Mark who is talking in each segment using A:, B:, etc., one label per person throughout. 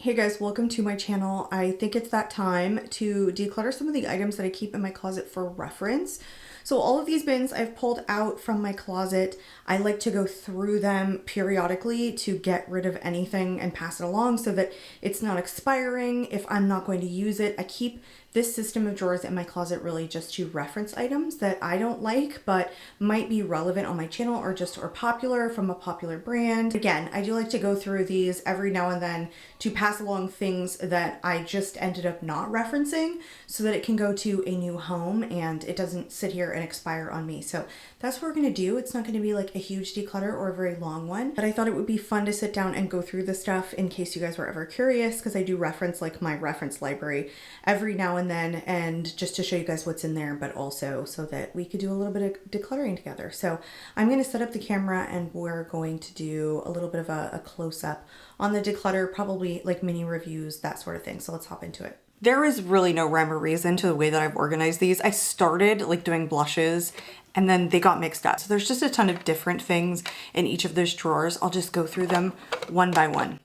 A: Hey guys, welcome to my channel. I think it's that time to declutter some of the items that I keep in my closet for reference. So all of these bins I've pulled out from my closet. I like to go through them periodically to get rid of anything and pass it along so that it's not expiring. If I'm not going to use it, I keep this system of drawers in my closet really just to reference items that I don't like but might be relevant on my channel or just are popular from a popular brand. Again, I do like to go through these every now and then to pass along things that I just ended up not referencing so that it can go to a new home and it doesn't sit here and expire on me. So that's what we're gonna do. It's not gonna be like a huge declutter or a very long one, but I thought it would be fun to sit down and go through the stuff in case you guys were ever curious, because I do reference like my reference library every now and then, and just to show you guys what's in there, but also so that we could do a little bit of decluttering together. So I'm going to set up the camera and we're going to do a little bit of a close-up on the declutter, probably like mini reviews, that sort of thing. So let's hop into it. There is really no rhyme or reason to the way that I've organized these. I started like doing blushes and then they got mixed up. So there's just a ton of different things in each of those drawers. I'll just go through them one by one.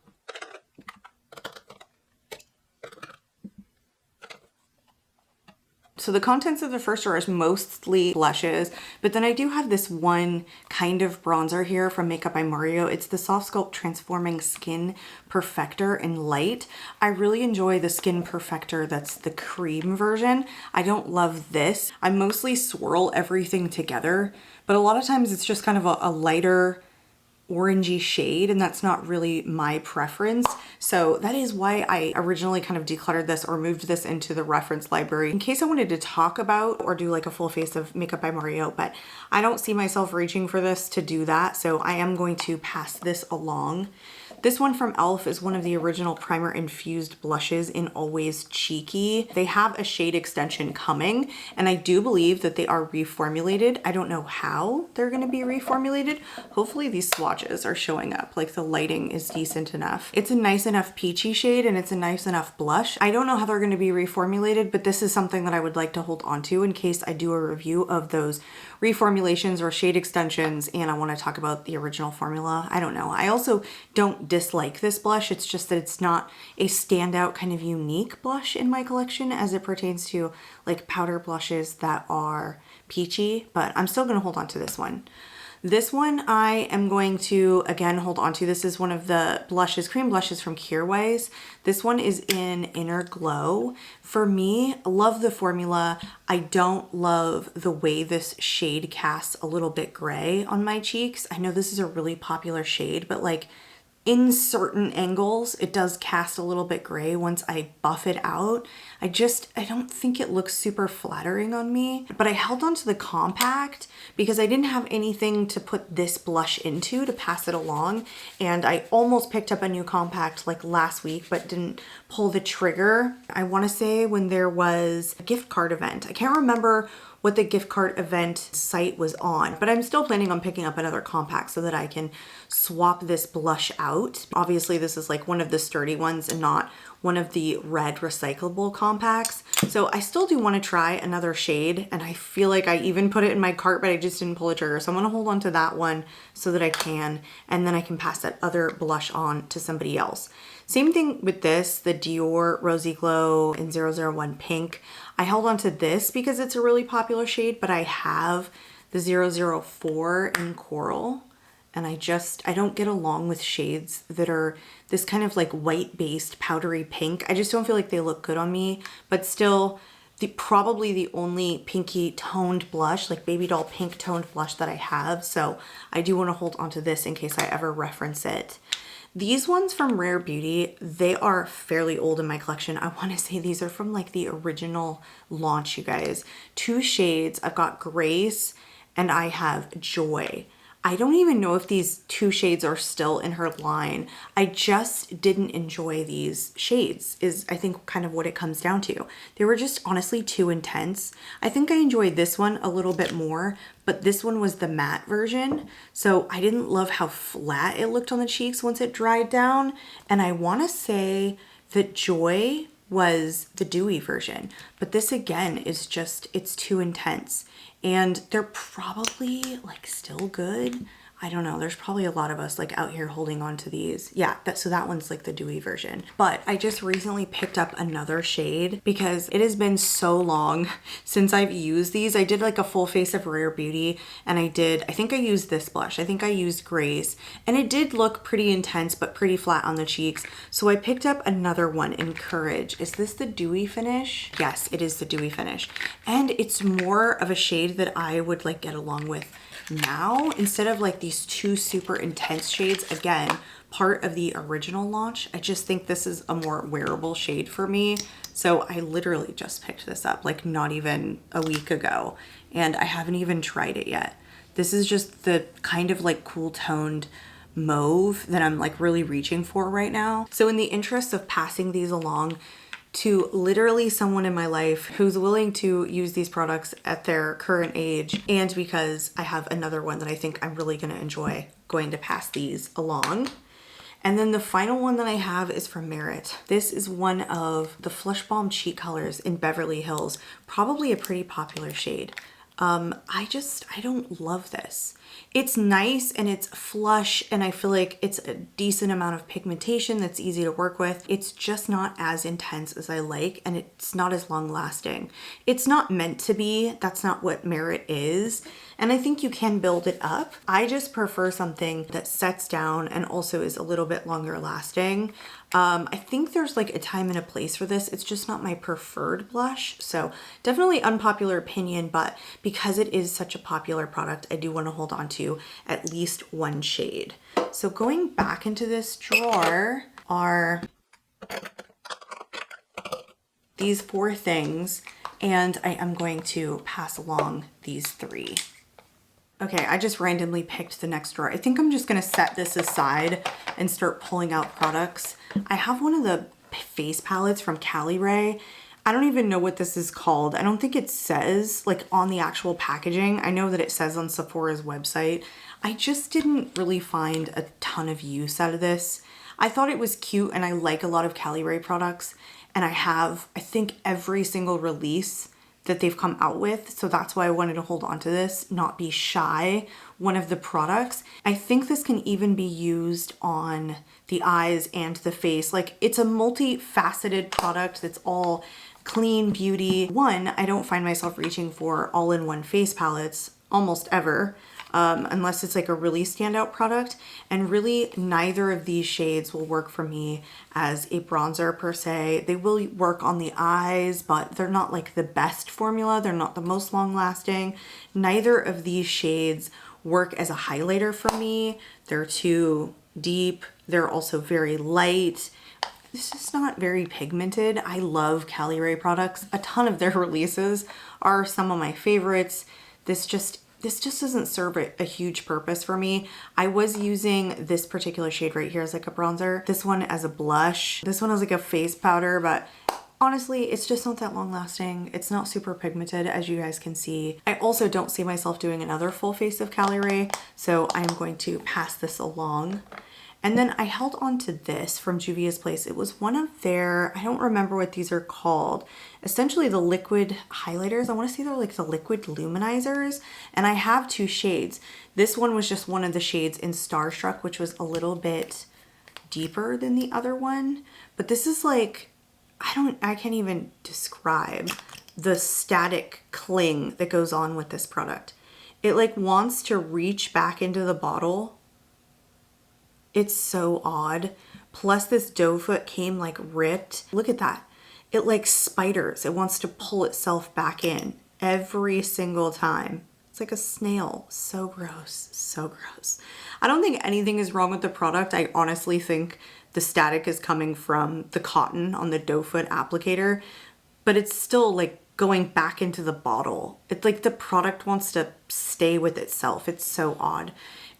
A: So the contents of the first drawer is mostly blushes, but then I do have this one kind of bronzer here from Makeup by Mario. It's the Soft Sculpt Transforming Skin Perfector in Light. I really enjoy the Skin Perfector that's the cream version. I don't love this. I mostly swirl everything together, but a lot of times it's just kind of a lighter orangey shade, and that's not really my preference. So that is why I originally kind of decluttered this or moved this into the reference library in case I wanted to talk about or do like a full face of Makeup by Mario, but I don't see myself reaching for this to do that. So I am going to pass this along. This one from e.l.f. is one of the original primer infused blushes in Always Cheeky. They have a shade extension coming, and I do believe that they are reformulated. I don't know how they're gonna be reformulated. Hopefully these swatches are showing up, like the lighting is decent enough. It's a nice enough peachy shade and it's a nice enough blush. I don't know how they're gonna be reformulated, but this is something that I would like to hold on to in case I do a review of those reformulations or shade extensions and I wanna talk about the original formula. I don't know. I also don't dislike this blush. It's just that it's not a standout kind of unique blush in my collection as it pertains to like powder blushes that are peachy, but I'm still gonna hold on to this one. This one I am going to, again, hold on to. This is one of the blushes, cream blushes from Kjaerweis. This one is in Inner Glow. For me, I love the formula. I don't love the way this shade casts a little bit gray on my cheeks. I know this is a really popular shade, but like in certain angles, it does cast a little bit gray once I buff it out. I don't think it looks super flattering on me, but I held on to the compact because I didn't have anything to put this blush into to pass it along. And I almost picked up a new compact like last week, but didn't pull the trigger. I wanna say when there was a gift card event. I can't remember what the gift card event site was on, but I'm still planning on picking up another compact so that I can swap this blush out. Obviously this is like one of the sturdy ones and not one of the red recyclable compacts. So I still do want to try another shade, and I feel like I even put it in my cart, but I just didn't pull the trigger. So I'm gonna hold on to that one so that I can, and then I can pass that other blush on to somebody else. Same thing with this, the Dior Rosy Glow in 001 Pink. I held on to this because it's a really popular shade, but I have the 004 in Coral, and I don't get along with shades that are this kind of like white-based powdery pink. I just don't feel like they look good on me, but still probably the only pinky toned blush, like baby doll pink toned blush that I have. So I do want to hold on to this in case I ever reference it. These ones from Rare Beauty, they are fairly old in my collection. I want to say these are from like the original launch, you guys. Two shades. I've got Grace and I have Joy. I don't even know if these two shades are still in her line. I just didn't enjoy these shades is I think kind of what it comes down to. They were just honestly too intense. I think I enjoyed this one a little bit more, but this one was the matte version. So I didn't love how flat it looked on the cheeks once it dried down. And I want to say that Joy was the dewy version, but this again is just, it's too intense. And they're probably like still good. I don't know, there's probably a lot of us like out here holding on to these. Yeah, so that one's like the dewy version. But I just recently picked up another shade because it has been so long since I've used these. I did like a full face of Rare Beauty, and I think I used this blush. I think I used Grace, and it did look pretty intense but pretty flat on the cheeks. So I picked up another one in Courage. Is this the dewy finish? Yes, it is the dewy finish. And it's more of a shade that I would like get along with now, instead of like these two super intense shades. Again, part of the original launch. I just think this is a more wearable shade for me. So I literally just picked this up like not even a week ago, and I haven't even tried it yet. This is just the kind of like cool toned mauve that I'm like really reaching for right now. So in the interest of passing these along to literally someone in my life who's willing to use these products at their current age, and because I have another one that I think I'm really gonna enjoy, going to pass these along. And then the final one that I have is from Merit. This is one of the Flush Balm cheek colors in Beverly Hills, probably a pretty popular shade. I don't love this. It's nice and it's flush, and I feel like it's a decent amount of pigmentation that's easy to work with. It's just not as intense as I like, and it's not as long lasting. It's not meant to be. That's not what Merit is. And I think you can build it up. I just prefer something that sets down and also is a little bit longer lasting. I think there's like a time and a place for this. It's just not my preferred blush. So definitely unpopular opinion, but because it is such a popular product, I do want to hold on to at least one shade. So going back into this drawer are these 4 things, and I am going to pass along these 3. Okay, I just randomly picked the next drawer. I think I'm just gonna set this aside and start pulling out products. I have one of the face palettes from Cali Ray. I don't even know what this is called. I don't think it says like on the actual packaging. I know that it says on Sephora's website. I just didn't really find a ton of use out of this. I thought it was cute, and I like a lot of Cali Ray products, and I have, I think, every single release that they've come out with. So that's why I wanted to hold on to this, not be shy one of the products. I think this can even be used on the eyes and the face. Like, it's a multifaceted product that's all clean beauty. One, I don't find myself reaching for all-in-one face palettes almost ever. Unless it's like a really standout product. And really neither of these shades will work for me as a bronzer per se. They will work on the eyes, but they're not like the best formula. They're not the most long lasting. Neither of these shades work as a highlighter for me. They're too deep. They're also very light. It's just not very pigmented. I love Cali Ray products. A ton of their releases are some of my favorites. This just doesn't serve a huge purpose for me. I was using this particular shade right here as like a bronzer, this one as a blush, this one as like a face powder, but honestly, it's just not that long lasting. It's not super pigmented, as you guys can see. I also don't see myself doing another full face of Cali Ray, so I'm going to pass this along. And then I held on to this from Juvia's Place. It was one of their, I don't remember what these are called, essentially the liquid highlighters. I want to say they're like the liquid luminizers. And I have 2 shades. This one was just one of the shades in Starstruck, which was a little bit deeper than the other one. But this is like, I can't even describe the static cling that goes on with this product. It like wants to reach back into the bottle. It's so odd. Plus this doe foot came like ripped. Look at that. It like spiders. It wants to pull itself back in every single time. It's like a snail. So gross. So gross. I don't think anything is wrong with the product. I honestly think the static is coming from the cotton on the doe foot applicator, but it's still like going back into the bottle. It's like the product wants to stay with itself. It's so odd.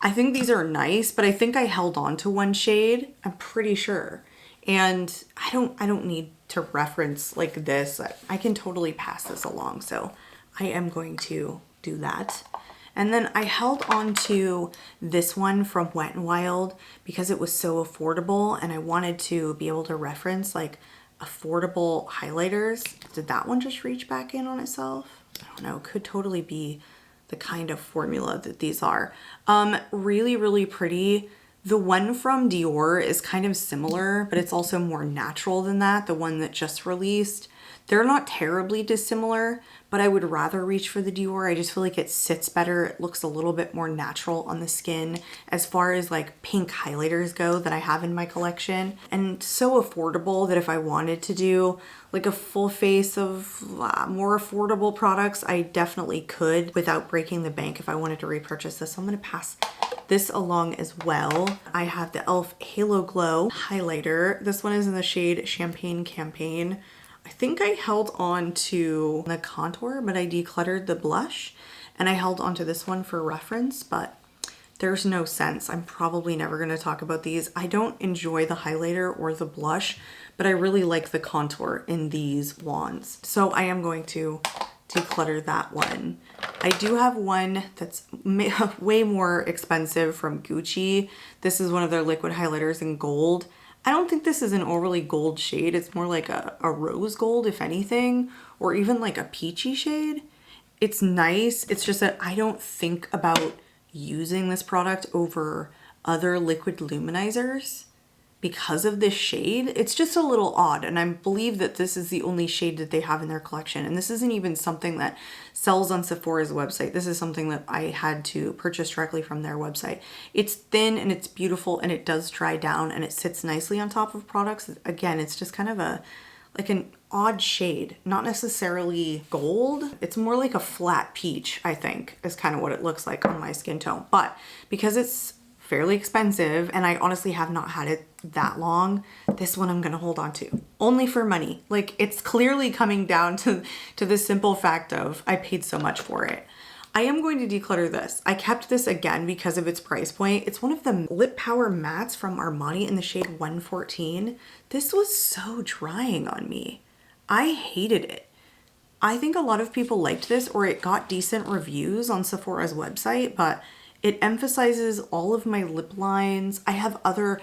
A: I think these are nice, but I think I held on to one shade, I'm pretty sure. And I don't need to reference like this. I can totally pass this along. So I am going to do that. And then I held on to this one from Wet n Wild because it was so affordable, and I wanted to be able to reference like affordable highlighters. Did that one just reach back in on itself? I don't know. Could totally be the kind of formula that these are. Really, really pretty. The one from Dior is kind of similar, but it's also more natural than that, the one that just released. They're not terribly dissimilar, but I would rather reach for the Dior. I just feel like it sits better. It looks a little bit more natural on the skin as far as like pink highlighters go that I have in my collection. And so affordable that if I wanted to do like a full face of more affordable products, I definitely could without breaking the bank if I wanted to repurchase this. So I'm gonna pass this along as well. I have the e.l.f. Halo Glow highlighter. This one is in the shade Champagne Campaign. I think I held on to the contour, but I decluttered the blush, and I held on to this one for reference, but there's no sense. I'm probably never going to talk about these. I don't enjoy the highlighter or the blush, but I really like the contour in these wands. So I am going to declutter that one. I do have one that's way more expensive from Gucci. This is one of their liquid highlighters in gold. I don't think this is an overly gold shade. It's more like a rose gold, if anything, or even like a peachy shade. It's nice. It's just that I don't think about using this product over other liquid luminizers because of this shade. It's just a little odd, and I believe that this is the only shade that they have in their collection, and this isn't even something that sells on Sephora's website. This is something that I had to purchase directly from their website. It's thin and it's beautiful, and it does dry down, and it sits nicely on top of products. Again, it's just kind of like an odd shade, not necessarily gold. It's more like a flat peach, I think, is kind of what it looks like on my skin tone. But because it's fairly expensive, and I honestly have not had it that long, this one I'm gonna hold on to. Only for money. Like, it's clearly coming down to the simple fact of I paid so much for it. I am going to declutter this. I kept this again because of its price point. It's one of the Lip Power mattes from Armani in the shade 114. This was so drying on me. I hated it. I think a lot of people liked this, or it got decent reviews on Sephora's website, but it emphasizes all of my lip lines. I have other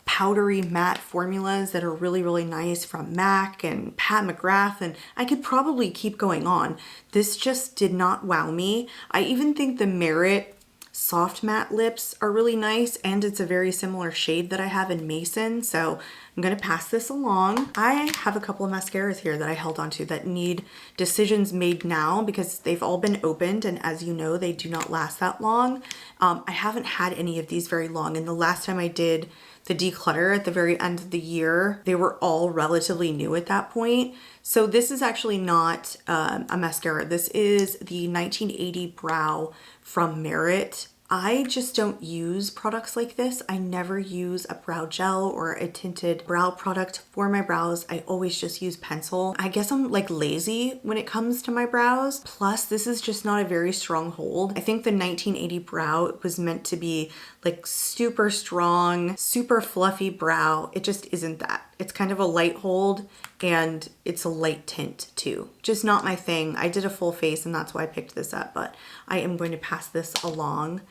A: powdery matte formulas that are really, really nice from MAC and Pat McGrath, and I could probably keep going on. This just did not wow me. I even think the Merit soft matte lips are really nice, and it's a very similar shade that I have in Mason, so I'm gonna pass this along. I have a couple of mascaras here that I held onto that need decisions made now because they've all been opened, and as you know, they do not last that long. I haven't had any of these very long, and the last time I did the declutter at the very end of the year, they were all relatively new at that point. So this is actually not a mascara. This is the 1980 Brow from Merit. I just don't use products like this. I never use a brow gel or a tinted brow product for my brows. I always just use pencil. I guess I'm like lazy when it comes to my brows. Plus, this is just not a very strong hold. I think the 1980 Brow was meant to be like super strong, super fluffy brow. It just isn't that. It's kind of a light hold, and it's a light tint too. Just not my thing. I did a full face, and that's why I picked this up, but I am going to pass this along.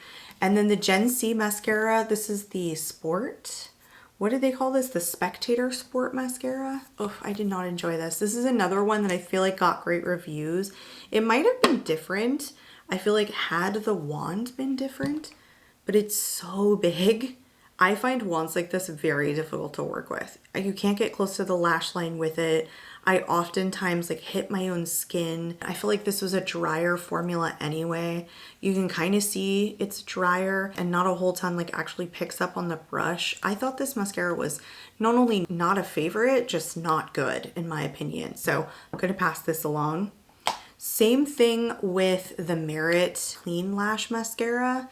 A: And then the Gen C mascara, this is the Sport. What did they call this? The Spectator Sport mascara? Oh, I did not enjoy this. This is another one that I feel like got great reviews. It might have been different. I feel like had the wand been different, but it's so big. I find wands like this very difficult to work with. You can't get close to the lash line with it. I oftentimes like hit my own skin. I feel like this was a drier formula anyway. You can kind of see it's drier and not a whole ton like actually picks up on the brush. I thought this mascara was not only not a favorite, just not good in my opinion. So I'm gonna pass this along. Same thing with the Merit Clean Lash Mascara.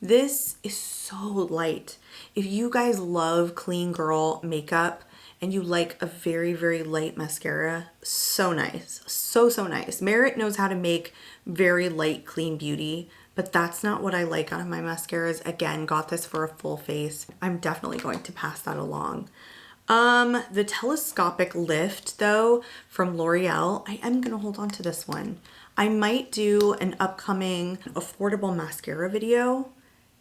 A: This is so light. If you guys love clean girl makeup and you like a very, very light mascara, so nice. So nice. Merit knows how to make very light, clean beauty, but that's not what I like out of my mascaras. Again, got this for a full face. I'm definitely going to pass that along. The Telescopic Lift though from L'Oreal, I am gonna hold on to this one. I might do an upcoming affordable mascara video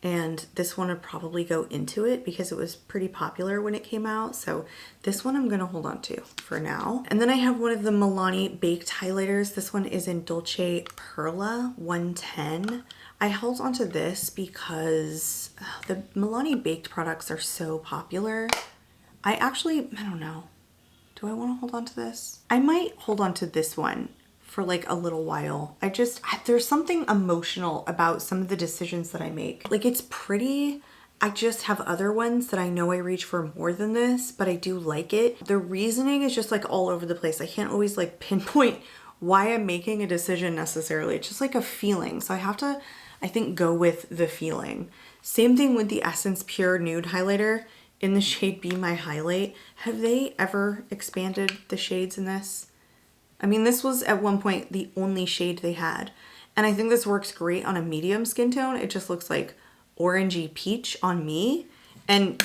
A: and this one would probably go into it because it was pretty popular when it came out. So this one I'm gonna hold on to for now. And then I have one of the Milani baked highlighters. This one is in Dolce Perla 110. I held onto this because the Milani baked products are so popular. I don't know. Do I want to hold on to this? I might hold on to this one for like a little while. There's something emotional about some of the decisions that I make. Like, it's pretty. I just have other ones that I know I reach for more than this, but I do like it. The reasoning is just like all over the place. I can't always like pinpoint why I'm making a decision necessarily. It's just like a feeling. So I have to, I think, go with the feeling. Same thing with the Essence Pure Nude Highlighter in the shade Be My Highlight. Have they ever expanded the shades in this? I mean, this was at one point the only shade they had. And I think this works great on a medium skin tone. It just looks like orangey peach on me and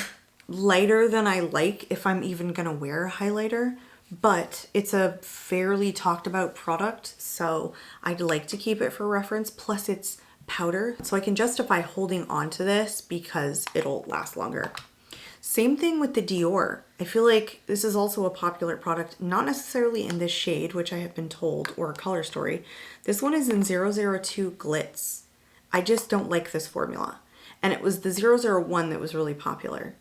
A: lighter than I like if I'm even gonna wear a highlighter. But it's a fairly talked about product, so I'd like to keep it for reference. Plus it's powder, so I can justify holding on to this because it'll last longer. Same thing with the Dior. I feel like this is also a popular product, not necessarily in this shade, which I have been told, or Color Story. This one is in 002 Glitz. I just don't like this formula. And it was the 001 that was really popular.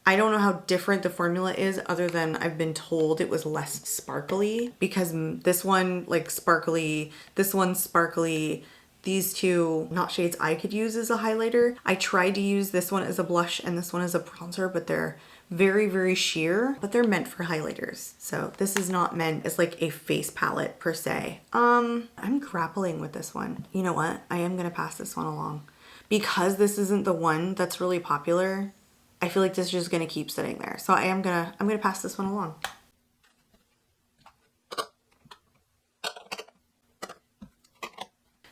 A: I don't know how different the formula is other than I've been told it was less sparkly, because this one like sparkly, this one's sparkly. These two, not shades I could use as a highlighter. I tried to use this one as a blush and this one as a bronzer, but they're very, very sheer, but they're meant for highlighters. So this is not meant as like a face palette per se. I'm grappling with this one. You know what? I am gonna pass this one along. Because this isn't the one that's really popular, I feel like this is just gonna keep sitting there. So I'm gonna pass this one along.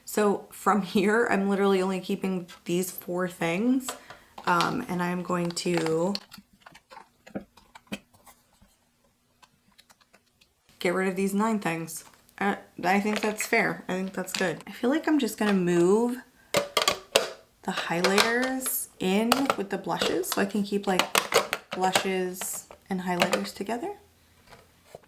A: So from here, I'm literally only keeping these 4 things, and I'm going to get rid of these 9 things. I think that's fair. I think that's good. I feel like I'm just gonna move the highlighters in with the blushes so I can keep like blushes and highlighters together.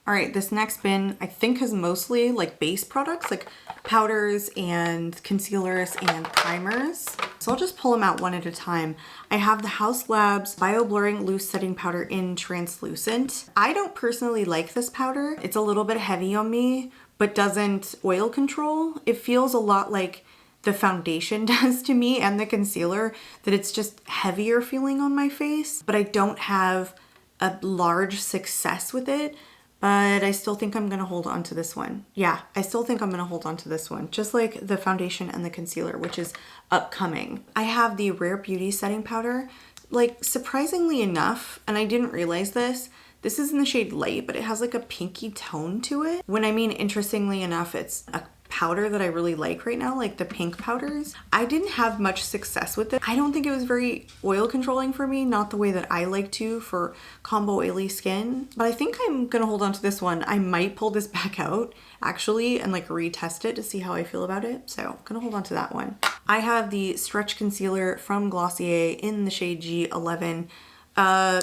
A: All right, this next bin I think has mostly like base products like powders and concealers and primers. So I'll just pull them out one at a time. I have the Haus Labs Bio Blurring Loose Setting Powder in Translucent. I don't personally like this powder. It's a little bit heavy on me, but doesn't oil control. It feels a lot like the foundation does to me and the concealer, that it's just heavier feeling on my face, but I don't have a large success with it. But I still think I'm gonna hold on to this one. Yeah, I still think I'm gonna hold on to this one, just like the foundation and the concealer, which is upcoming. I have the Rare Beauty Setting Powder. Like, surprisingly enough, and I didn't realize this is in the shade Light, but it has like a pinky tone to it. When I mean interestingly enough, it's a powder that I really like right now, like the pink powders. I didn't have much success with it. I don't think it was very oil controlling for me, not the way that I like to for combo oily skin, but I think I'm gonna hold on to this one. I might pull this back out actually and like retest it to see how I feel about it. So I'm gonna hold on to that one. I have the Stretch Concealer from Glossier in the shade G11.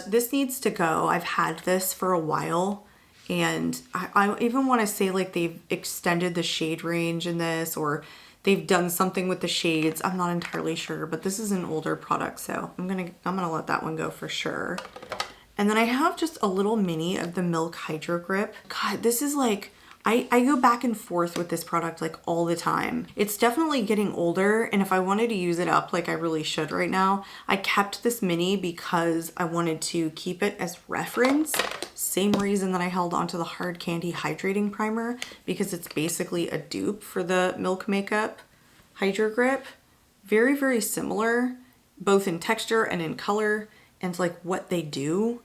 A: This needs to go. I've had this for a while. And I even want to say like they've extended the shade range in this, or they've done something with the shades. I'm not entirely sure, but this is an older product, so I'm gonna let that one go for sure. And then I have just a little mini of the Milk Hydro Grip. God, this is like, I go back and forth with this product like all the time. It's definitely getting older, and if I wanted to use it up like I really should right now, I kept this mini because I wanted to keep it as reference. Same reason that I held onto the Hard Candy Hydrating Primer, because it's basically a dupe for the Milk Makeup Hydro Grip. Very, very similar, both in texture and in color, and like what they do.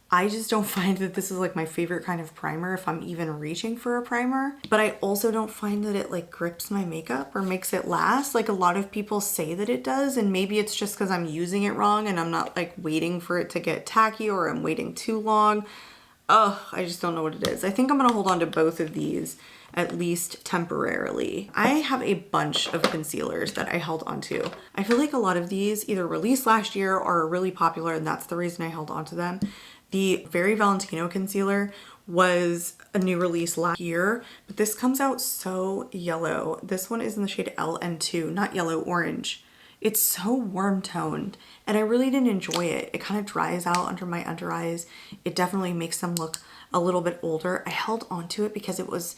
A: I just don't find that this is like my favorite kind of primer if I'm even reaching for a primer. But I also don't find that it like grips my makeup or makes it last like a lot of people say that it does. And maybe it's just because I'm using it wrong and I'm not like waiting for it to get tacky, or I'm waiting too long. Oh, I just don't know what it is. I think I'm gonna hold on to both of these at least temporarily. I have a bunch of concealers that I held onto. I feel like a lot of these either released last year or are really popular, and that's the reason I held onto them. The Very Valentino concealer was a new release last year, but this comes out so yellow. This one is in the shade LN2, not yellow, orange. It's so warm toned and I really didn't enjoy it. It kind of dries out under my under eyes. It definitely makes them look a little bit older. I held onto it because it was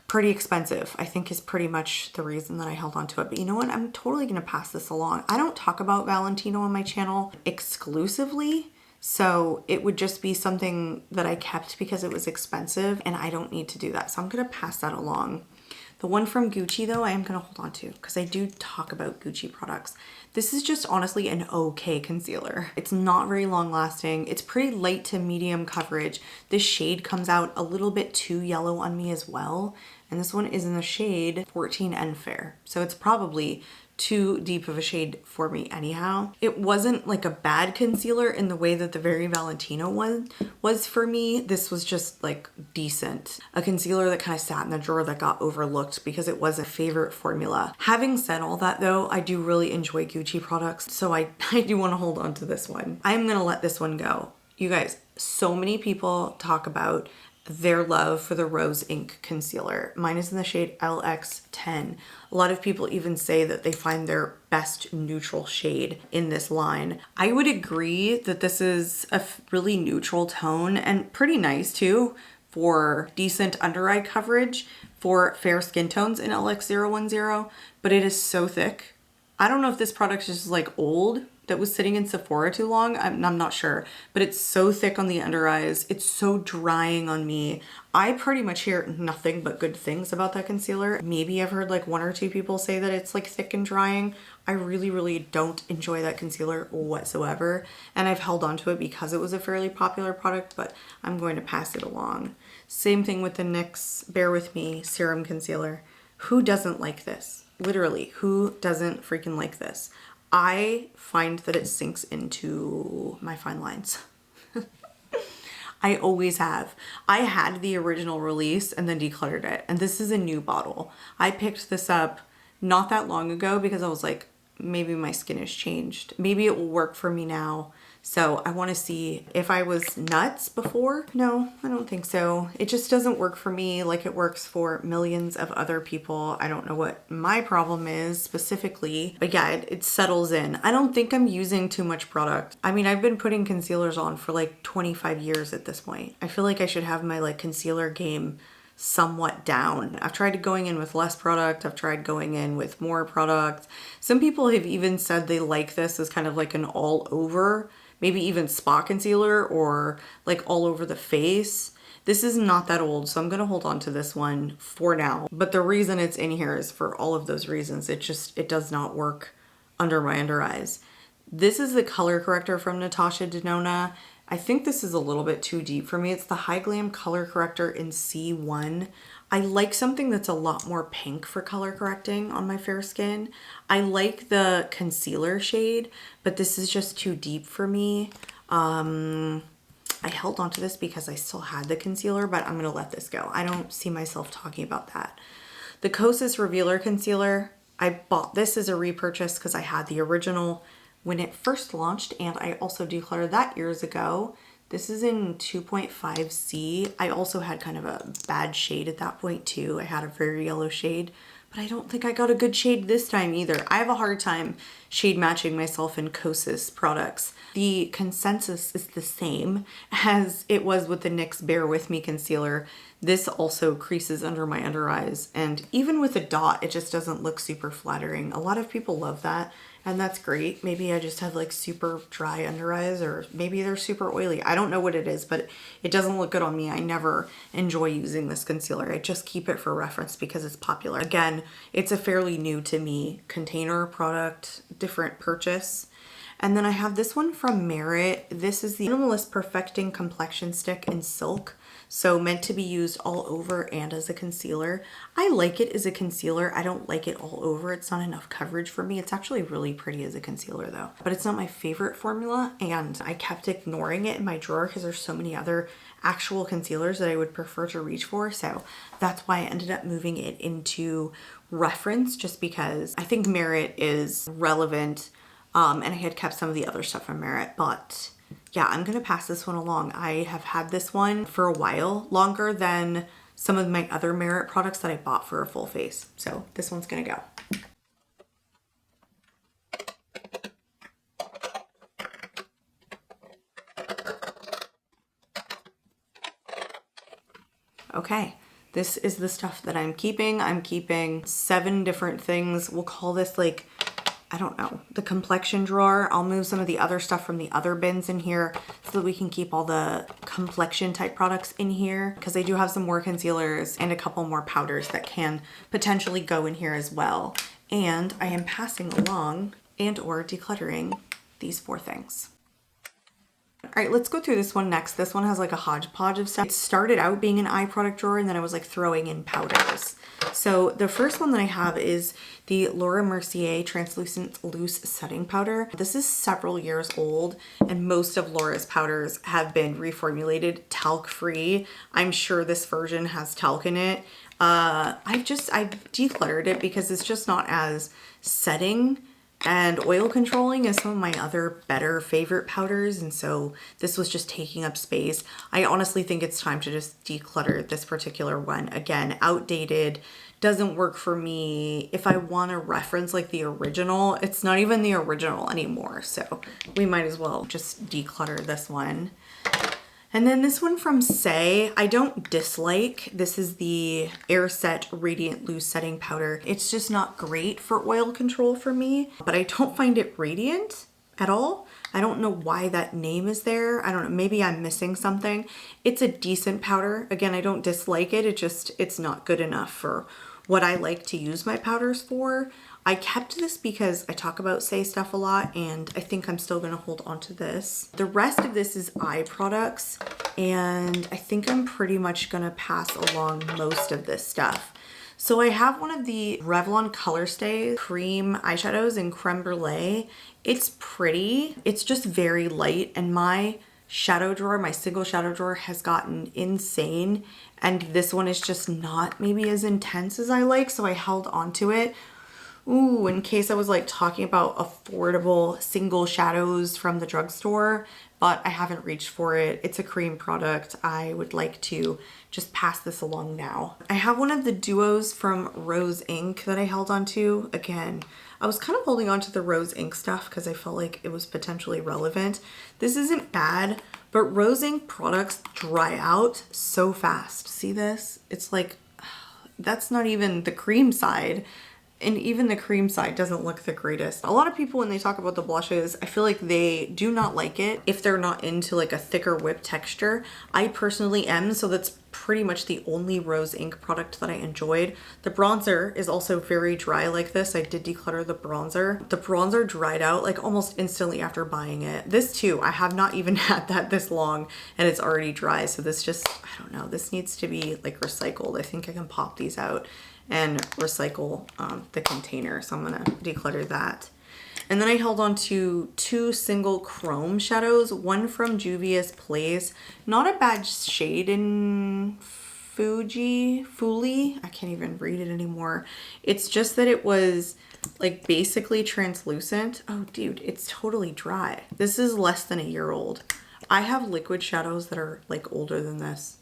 A: pretty expensive, I think is pretty much the reason that I held onto it. But you know what? I'm totally gonna pass this along. I don't talk about Valentino on my channel exclusively, so it would just be something that I kept because it was expensive and I don't need to do that. So I'm gonna pass that along. The one from Gucci though, I am gonna hold on to because I do talk about Gucci products. This is just honestly an okay concealer. It's not very long lasting. It's pretty light to medium coverage. This shade comes out a little bit too yellow on me as well. And this one is in the shade 14N Fair. So it's probably too deep of a shade for me anyhow. It wasn't like a bad concealer in the way that the Very Valentino one was for me. This was just like decent. A concealer that kind of sat in the drawer that got overlooked because it was a favorite formula. Having said all that though, I do really enjoy Gucci products, so I do want to hold on to this one. I'm gonna let this one go. You guys, so many people talk about their love for the Rose Ink concealer. Mine is in the shade LX10. A lot of people even say that they find their best neutral shade in this line. I would agree that this is a really neutral tone and pretty nice too for decent under eye coverage for fair skin tones in LX010, but it is so thick. I don't know if this product is just like old that was sitting in Sephora too long. I'm not sure, but it's so thick on the under eyes. It's so drying on me. I pretty much hear nothing but good things about that concealer. Maybe I've heard like one or two people say that it's like thick and drying. I really don't enjoy that concealer whatsoever. And I've held on to it because it was a fairly popular product, but I'm going to pass it along. Same thing with the NYX Bare With Me Serum Concealer. Who doesn't like this? Literally, who doesn't freaking like this? I find that it sinks into my fine lines. I always have. I had the original release and then decluttered it. And this is a new bottle. I picked this up not that long ago because I was like, maybe my skin has changed. Maybe it will work for me now. So I want to see if I was nuts before. No, I don't think so. It just doesn't work for me like it works for millions of other people. I don't know what my problem is specifically, but yeah, it settles in. I don't think I'm using too much product. I mean, I've been putting concealers on for like 25 years at this point. I feel like I should have my like concealer game somewhat down. I've tried going in with less product. I've tried going in with more product. Some people have even said they like this as kind of like an all over, maybe even spot concealer or like all over the face. This is not that old, so I'm gonna hold on to this one for now. But the reason it's in here is for all of those reasons. It does not work under my under eyes. This is the color corrector from Natasha Denona. I think this is a little bit too deep for me. It's the High Glam Color Corrector in C1. I like something that's a lot more pink for color correcting on my fair skin. I like the concealer shade, but this is just too deep for me. I held onto this because I still had the concealer, but I'm gonna let this go. I don't see myself talking about that. The Kosas Revealer Concealer, I bought this as a repurchase because I had the original when it first launched, and I also decluttered that years ago. This is in 2.5C. I also had kind of a bad shade at that point too. I had a very yellow shade, but I don't think I got a good shade this time either. I have a hard time shade matching myself in Kosas products. The consensus is the same as it was with the NYX Bare With Me concealer. This also creases under my under eyes, and even with a dot, it just doesn't look super flattering. A lot of people love that, and that's great. Maybe I just have like super dry under eyes, or maybe they're super oily. I don't know what it is, but it doesn't look good on me. I never enjoy using this concealer. I just keep it for reference because it's popular. Again, it's a fairly new to me container product, different purchase. And then I have this one from Merit. This is the Minimalist Perfecting Complexion Stick in Silk. So meant to be used all over and as a concealer. I like it as a concealer. I don't like it all over. It's not enough coverage for me. It's actually really pretty as a concealer though, but it's not my favorite formula. And I kept ignoring it in my drawer because there's so many other actual concealers that I would prefer to reach for. So that's why I ended up moving it into Reference, just because I think Merit is relevant. And I had kept some of the other stuff from Merit, but yeah, I'm gonna pass this one along. I have had this one for a while, longer than some of my other Merit products that I bought for a full face. So this one's gonna go. Okay, this is the stuff that I'm keeping. I'm keeping 7 different things. We'll call this like, I don't know, the Complexion drawer. I'll move some of the other stuff from the other bins in here so that we can keep all the Complexion type products in here, because I do have some more concealers and a couple more powders that can potentially go in here as well. And I am passing along and or decluttering these 4 things. All right, let's go through this one next. This one has like a hodgepodge of stuff. It started out being an eye product drawer, and then I was like throwing in powders. So the first one that I have is the Laura Mercier Translucent Loose Setting Powder. This is several years old, and most of Laura's powders have been reformulated talc-free. I'm sure this version has talc in it. I've decluttered it because it's just not as setting and oil controlling as some of my other better favorite powders, and so this was just taking up space. I honestly think it's time to just declutter this particular one. Again, outdated, doesn't work for me. If I want to reference like the original, it's not even the original anymore, so we might as well just declutter this one. And then this one from Say, I don't dislike. This is the Air Set Radiant Loose Setting Powder. It's just not great for oil control for me, but I don't find it radiant at all. I don't know why that name is there. I don't know, maybe I'm missing something. It's a decent powder. Again, I don't dislike it. It's not good enough for what I like to use my powders for. I kept this because I talk about Say stuff a lot, and I think I'm still gonna hold on to this. The rest of this is eye products, and I think I'm pretty much gonna pass along most of this stuff. So I have one of the Revlon Color Stay cream eyeshadows in Creme Brulee. It's pretty, it's just very light, and my shadow drawer, my single shadow drawer has gotten insane, and this one is just not maybe as intense as I like, so I held on to it. Ooh, in case I was like talking about affordable single shadows from the drugstore, but I haven't reached for it. It's a cream product. I would like to just pass this along now. I have one of the duos from Rose Inc that I held on to. Again, I was kind of holding on to the Rose Inc stuff because I felt like it was potentially relevant. This isn't bad, but Rose Inc products dry out so fast. See this? It's like, that's not even the cream side. And even the cream side doesn't look the greatest. A lot of people, when they talk about the blushes, I feel like they do not like it if they're not into like a thicker whip texture. I personally am, so that's pretty much the only Rose Inc product that I enjoyed. The bronzer is also very dry like this. I did declutter the bronzer. The bronzer dried out like almost instantly after buying it. This too, I have not even had that this long and it's already dry. So this just, I don't know, this needs to be like recycled. I think I can pop these out and recycle the container. So I'm gonna declutter that. And then I held on to 2 single chrome shadows, one from Juvia's Place. Not a bad shade in Fuli. I can't even read it anymore. It's just that it was like basically translucent. Oh dude, it's totally dry. This is less than a year old. I have liquid shadows that are like older than this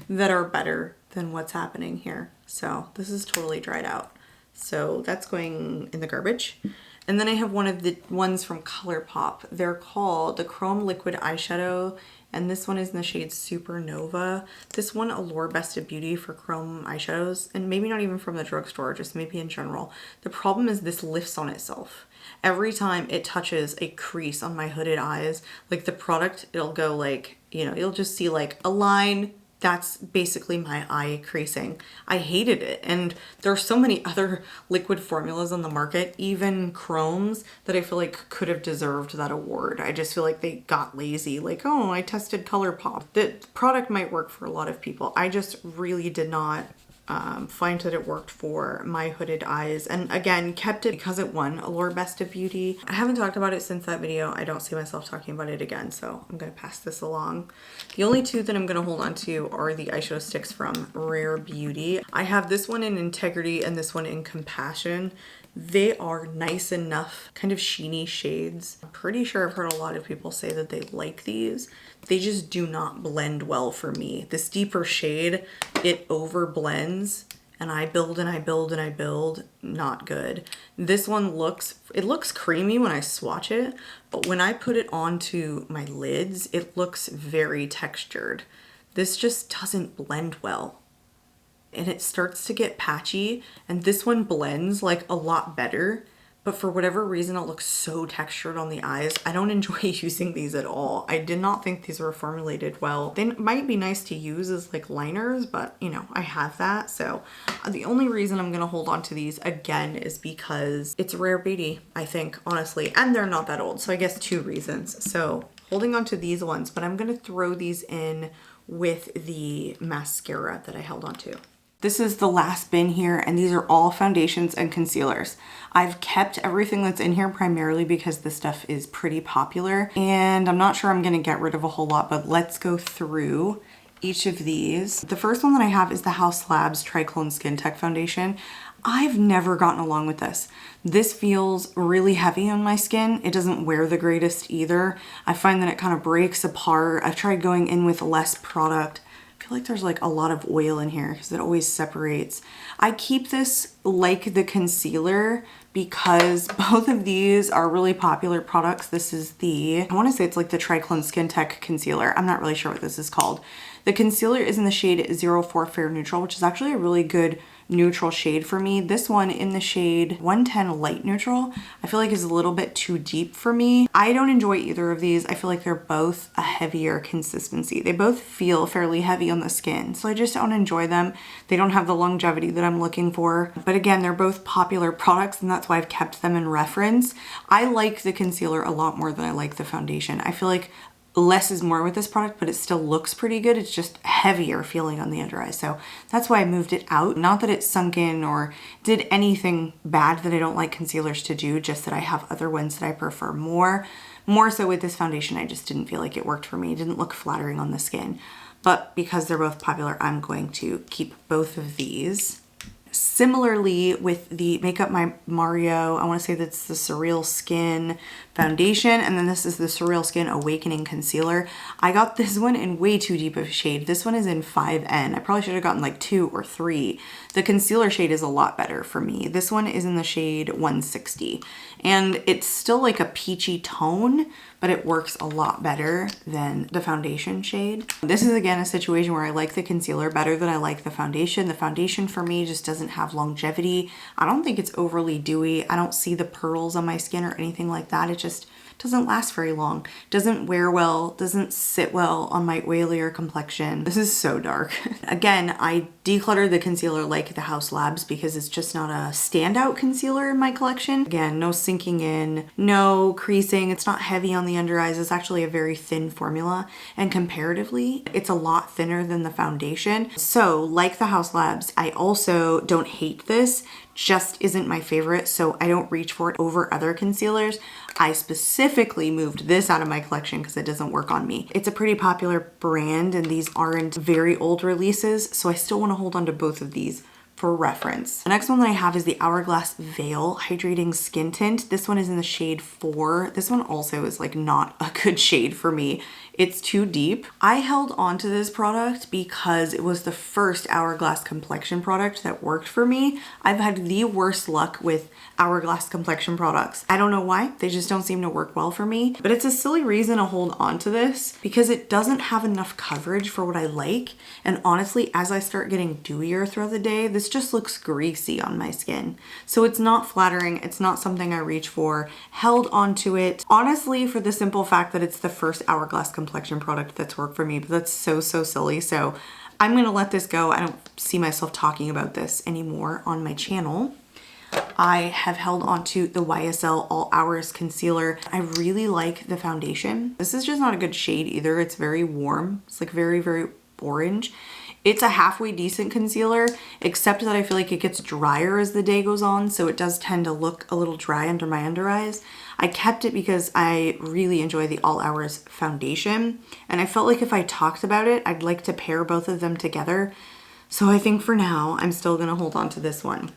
A: that are better than what's happening here. So this is totally dried out. So that's going in the garbage. And then I have one of the ones from ColourPop. They're called the Chrome Liquid Eyeshadow, and this one is in the shade Supernova. This one, Allure Best of Beauty for chrome eyeshadows, and maybe not even from the drugstore, just maybe in general. The problem is this lifts on itself. Every time it touches a crease on my hooded eyes, like the product, it'll go like, you know, you'll just see like a line. That's basically my eye creasing. I hated it. And there are so many other liquid formulas on the market, even chromes, that I feel like could have deserved that award. I just feel like they got lazy. Like, oh, I tested ColourPop. The product might work for a lot of people. I just really did not find that it worked for my hooded eyes, and again kept it because it won Allure Best of Beauty. I haven't talked about it since that video. I don't see myself talking about it again, so I'm gonna pass this along. The only two that I'm gonna hold on to are the eyeshadow sticks from Rare Beauty. I have this one in Integrity and this one in Compassion. They are nice enough, kind of sheeny shades. I'm pretty sure I've heard a lot of people say that they like these. They just do not blend well for me. This deeper shade, it over blends, and I build and I build and I build, not good. This one looks creamy when I swatch it, but when I put it onto my lids, it looks very textured. This just doesn't blend well. And it starts to get patchy, and this one blends like a lot better, but for whatever reason it looks so textured on the eyes. I don't enjoy using these at all. I did not think these were formulated well. They might be nice to use as like liners, but you know, I have that. So the only reason I'm gonna hold on to these again is because it's Rare Beauty, I think, honestly, and they're not that old. So I guess two reasons. So holding on to these ones, but I'm gonna throw these in with the mascara that I held on to. This is the last bin here, and these are all foundations and concealers. I've kept everything that's in here primarily because this stuff is pretty popular, and I'm not sure I'm gonna get rid of a whole lot, but let's go through each of these. The first one that I have is the Haus Labs Triclone Skin Tech Foundation. I've never gotten along with this. This feels really heavy on my skin. It doesn't wear the greatest either. I find that it kind of breaks apart. I've tried going in with less product. I feel like there's like a lot of oil in here because it always separates. I keep this like the concealer because both of these are really popular products. This is the, I want to say it's like the Triclone Skin Tech Concealer. I'm not really sure what this is called. The concealer is in the shade 04 Fair Neutral, which is actually a really good neutral shade for me. This one in the shade 110 Light Neutral, I feel like is a little bit too deep for me. I don't enjoy either of these. I feel like they're both a heavier consistency. They both feel fairly heavy on the skin, so I just don't enjoy them. They don't have the longevity that I'm looking for. But again, they're both popular products, and that's why I've kept them in reference. I like the concealer a lot more than I like the foundation. I feel like less is more with this product, but it still looks pretty good. It's just heavier feeling on the under eye. So that's why I moved it out. Not that it sunk in or did anything bad that I don't like concealers to do, just that I have other ones that I prefer more. More so with this foundation, I just didn't feel like it worked for me. It didn't look flattering on the skin. But because they're both popular, I'm going to keep both of these. Similarly with the Makeup by Mario, I want to say that's the Surreal Skin Foundation, and then this is the Surreal Skin Awakening Concealer. I got this one in way too deep of a shade. This one is in 5N. I probably should have gotten like 2 or 3. The concealer shade is a lot better for me. This one is in the shade 160, and it's still like a peachy tone, but it works a lot better than the foundation shade. This is again a situation where I like the concealer better than I like the foundation. The foundation for me just doesn't have longevity. I don't think it's overly dewy. I don't see the pearls on my skin or anything like that. It just doesn't last very long. Doesn't wear well, doesn't sit well on my oilier complexion. This is so dark. Again, I decluttered the concealer like the Haus Labs because it's just not a standout concealer in my collection. Again, no sinking in, no creasing. It's not heavy on the under eyes. It's actually a very thin formula, and comparatively, it's a lot thinner than the foundation. So like the Haus Labs, I also don't hate this, just isn't my favorite, so I don't reach for it over other concealers. I specifically moved this out of my collection because it doesn't work on me. It's a pretty popular brand, and these aren't very old releases, so I still want to hold on to both of these for reference. The next one that I have is the Hourglass Veil Hydrating Skin Tint. This one is in the shade 4. This one also is like not a good shade for me. It's too deep. I held on to this product because it was the first Hourglass Complexion product that worked for me. I've had the worst luck with Hourglass Complexion products. I don't know why, they just don't seem to work well for me, but it's a silly reason to hold on to this because it doesn't have enough coverage for what I like. And honestly, as I start getting dewier throughout the day, this just looks greasy on my skin. So it's not flattering. It's not something I reach for. Held onto it, honestly, for the simple fact that it's the first Hourglass Complexion product that's worked for me, but that's so silly. So I'm gonna let this go. I don't see myself talking about this anymore on my channel. I have held on to the YSL All Hours Concealer. I really like the foundation. This is just not a good shade either. It's very warm. It's like very orange. It's a halfway decent concealer, except that I feel like it gets drier as the day goes on, so it does tend to look a little dry under my under eyes. I kept it because I really enjoy the All Hours foundation, and I felt like if I talked about it, I'd like to pair both of them together. So I think for now, I'm still gonna hold on to this one.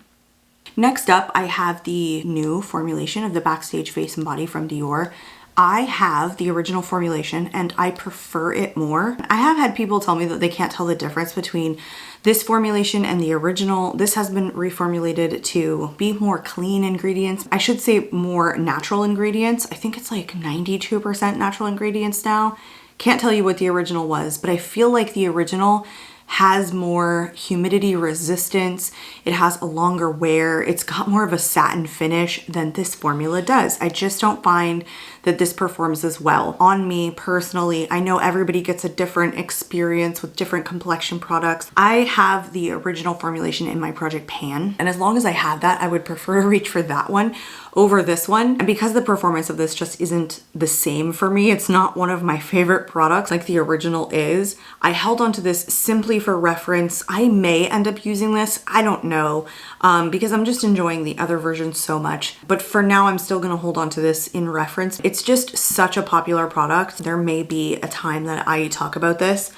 A: Next up, I have the new formulation of the Backstage Face and Body from Dior. I have the original formulation and I prefer it more. I have had people tell me that they can't tell the difference between this formulation and the original. This has been reformulated to be more clean ingredients. I should say more natural ingredients. I think it's like 92% natural ingredients now. Can't tell you what the original was, but I feel like the original has more humidity resistance. It has a longer wear. It's got more of a satin finish than this formula does. I just don't find that this performs as well on me personally. I know everybody gets a different experience with different complexion products. I have the original formulation in my Project Pan, and as long as I have that, I would prefer to reach for that one over this one. And because the performance of this just isn't the same for me, it's not one of my favorite products like the original is, I held onto this simply for reference. I may end up using this, I don't know, because I'm just enjoying the other version so much. But for now, I'm still gonna hold on to this in reference. It's just such a popular product. There may be a time that I talk about this,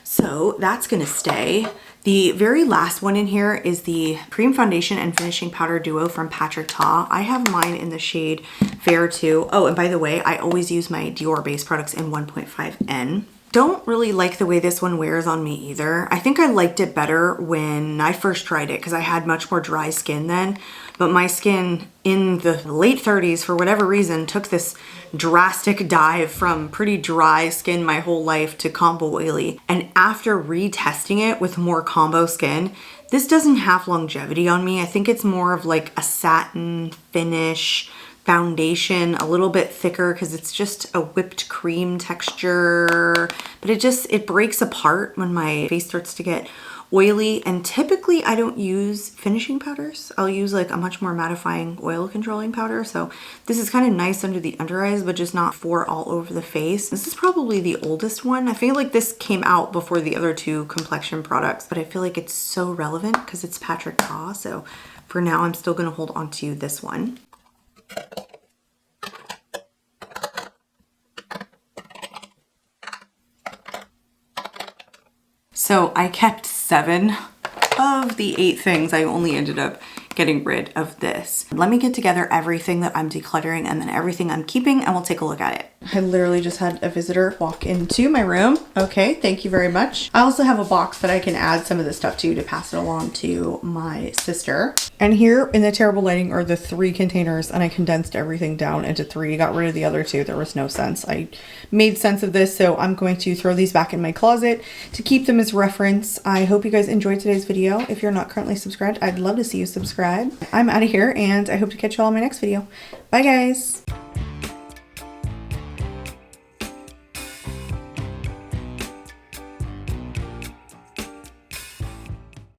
A: so that's gonna stay. The very last one in here is the Cream Foundation and Finishing Powder Duo from Patrick Ta. I have mine in the shade Fair 2. Oh, and by the way, I always use my Dior base products in 1.5N. Don't really like the way this one wears on me either. I think I liked it better when I first tried it because I had much more dry skin then, but my skin in the late 30s, for whatever reason, took this drastic dive from pretty dry skin my whole life to combo oily. And after retesting it with more combo skin, this doesn't have longevity on me. I think it's more of like a satin finish foundation, a little bit thicker because it's just a whipped cream texture, but it breaks apart when my face starts to get oily. And typically I don't use finishing powders. I'll use like a much more mattifying oil controlling powder. So this is kind of nice under the under eyes, but just not for all over the face. This is probably the oldest one. I feel like this came out before the other two complexion products, but I feel like it's so relevant because it's Patrick Ta. So for now, I'm still gonna hold on to this one. So I kept 7 of the 8 things. I only ended up getting rid of this. Let me get together everything that I'm decluttering and then everything I'm keeping, and we'll take a look at it. I literally just had a visitor walk into my room. Okay, thank you very much. I also have a box that I can add some of this stuff to pass it along to my sister. And here in the terrible lighting are the 3 containers, and I condensed everything down into 3. Got rid of the other 2. There was no sense. I made sense of this, so I'm going to throw these back in my closet to keep them as reference. I hope you guys enjoyed today's video. If you're not currently subscribed, I'd love to see you subscribe. I'm out of here, and I hope to catch you all in my next video. Bye, guys.